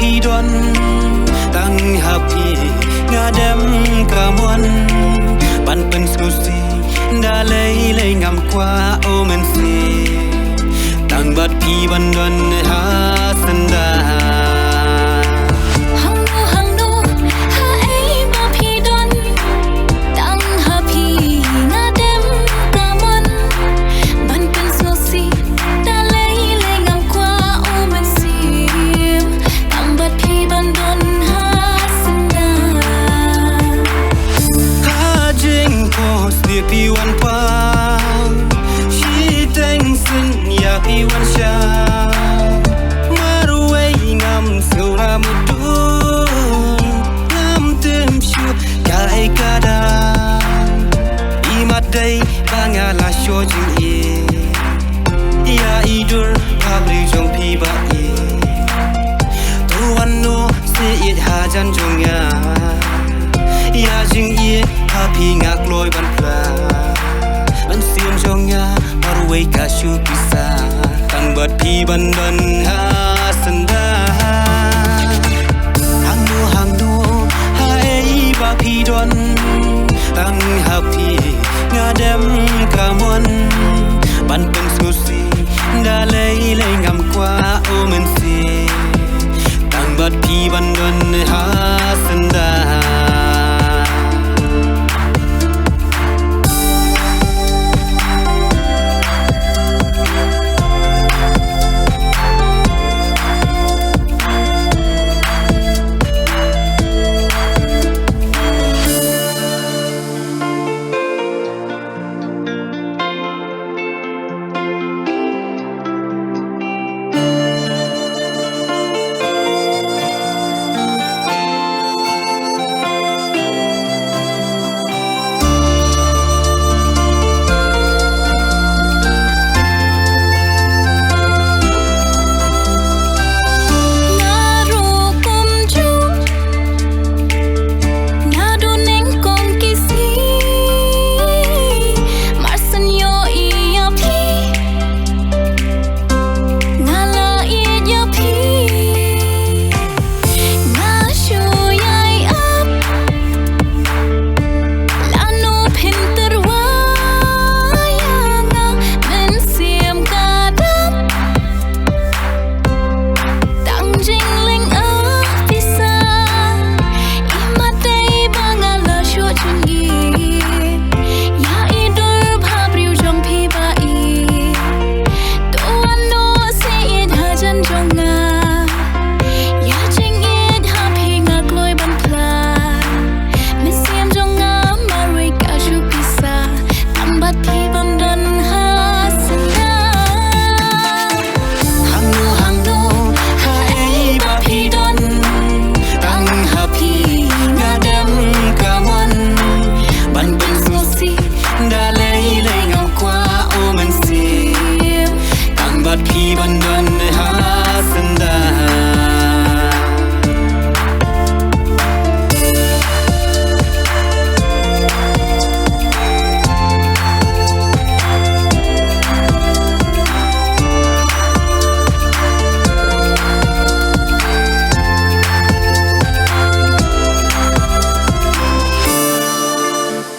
พี่ดวนตั้งหาพี่งาเดมกะมวนปันเป็นสุสีดาเลยงามกว่าโอเมนซีตั้งบัดพี่บันดวนหาสันดาพี่วันฟ้าชีแตงสินอยากพี่วันเช้ามารู้ไว้งามเสียวรามุดูงามเต็มชัวกายกาดาอีมาได้บางอาลาโชจิงเอยาอีดูร์ภาพริจงพี่บาเอตัววันโนเสียดหาจันจงยายาจิงเอภาพี่งักลอยบันพลาบันเสียมจงยามารู้ไว้กาชูพิซาตั้งบัดพี่บันหา